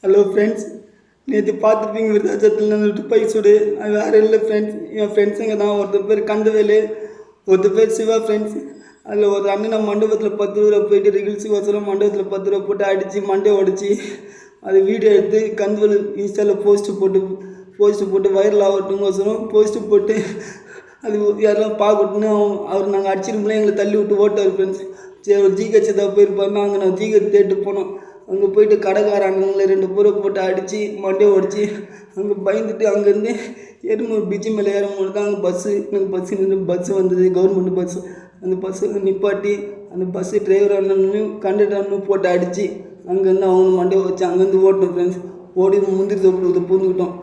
Hello friends, நேற்று பார்த்துருப்பீங்க விருதாச்சலத்தில் துப்பாக்கி சூடு. அது வேறு இல்லை ஃப்ரெண்ட்ஸ், என் ஃப்ரெண்ட்ஸுங்க தான். ஒருத்தர் பேர் கந்தவேலு, ஒருத்தர் பேர் சிவா ஃப்ரெண்ட்ஸ். அதில் ஒரு அண்ணனை மண்டபத்தில் 10 ரூபா போயிட்டு ரிகில்ஸுக்கு வசரம் மண்டபத்தில் 10 ரூபா போட்டு அடித்து மண்டை உடச்சி அது வீடியோ எடுத்து கந்தவேலு இன்ஸ்டாவில் போஸ்ட்டு போட்டு வைரல் ஆகட்டுங்கோசரம் போஸ்ட்டு போட்டு அது யாரெல்லாம் பார்க்கட்டுன்னு அவர் நாங்கள் அடிச்சிருப்போம் எங்களை தள்ளி விட்டு ஓட்டார் ஃப்ரெண்ட்ஸ். சரி, ஒரு ஜிஹெச் தான் போயிருப்பாருன்னா அங்கே நான் ஜிஹெச் தேட்டு போனோம். அங்கே போயிட்டு கடைக்கார அண்ணங்களை 2 பேரை போட்டு அடித்து மண்டையை உடச்சி அங்கே பயந்துட்டு அங்கேருந்து எருமூர் பிரிட்ஜு மேலே ஏறும்போது தான் அங்கே பஸ்ஸு வந்தது, கவர்மெண்ட் பஸ்ஸு. அந்த பஸ்ஸை நிப்பாட்டி அந்த பஸ்ஸு டிரைவர் அண்ணனும் கண்டக்டர் அண்ணனும் போட்டு அடித்து அங்கேருந்து அவங்க மண்டையை வச்சு அங்கேருந்து ஓட்டணும் ஃப்ரெண்ட்ஸ். ஓடி முந்திரி தோப்பில் பூந்துக்கிட்டோம்.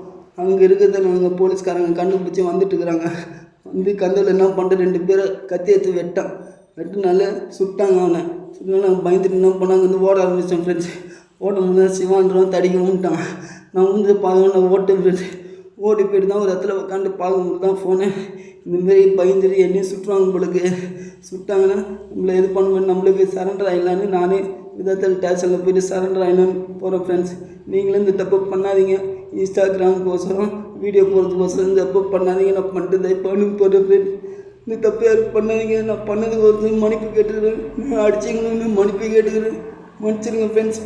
அங்கே இருக்கிறத நாங்கள் போலீஸ்காரங்க கண்டுபிடிச்சி வந்துட்டுருக்குறாங்க. வந்து கந்தவில் என்ன பண்ணிட்டு 2 பேரை கத்தி எடுத்து வெட்டுனால சுட்டாங்க. அவனை சுட்டாங்க. நாங்கள் பயந்துட்டு என்ன பண்ணாங்க வந்து ஓட ஆரம்பித்தோம் ஃப்ரெண்ட்ஸ். ஓடும் போது சிவான்றவன் தடிக்கணும்ட்டான். நான் வந்து நான் ஓட்டேன் ஃப்ரெண்ட்ஸ். ஓடி போய்ட்டு தான் ஒரு இடத்துல உட்காந்து பார்க்கும்போது தான் ஃபோனு இந்தமாரி பயந்துட்டு என்னையும் சுட்டுவாங்க உங்களுக்கு. சுட்டாங்கன்னா நம்மளை இது பண்ணுவேன், நம்மளே போய் சரண்டர் ஆகிடலான்னு நானே விதத்தில் ஸ்டேஷனில் போய்ட்டு சரண்டர் ஆகிடலான்னு போகிறேன் ஃப்ரெண்ட்ஸ். நீங்களும் இந்த தப்பு பண்ணாதீங்க. இன்ஸ்டாகிராமுக்கோசரம் வீடியோ போகிறதுக்கோசரம் இந்த தப்பு பண்ணாதீங்க. நான் பண்ணிட்டு தான் இப்போ போகிறேன் ஃப்ரெண்ட்ஸ். இந்த தப்பு யாரும் பண்ணாதீங்க. நான் பண்ணதுக்கு ஒரு மன்னிப்பு கேட்டுக்கிறேன். நான் அடிச்சிங்கன்னு மன்னிப்பு கேட்டுக்கிறேன். மன்னிச்சிருங்க ஃப்ரெண்ட்ஸ்.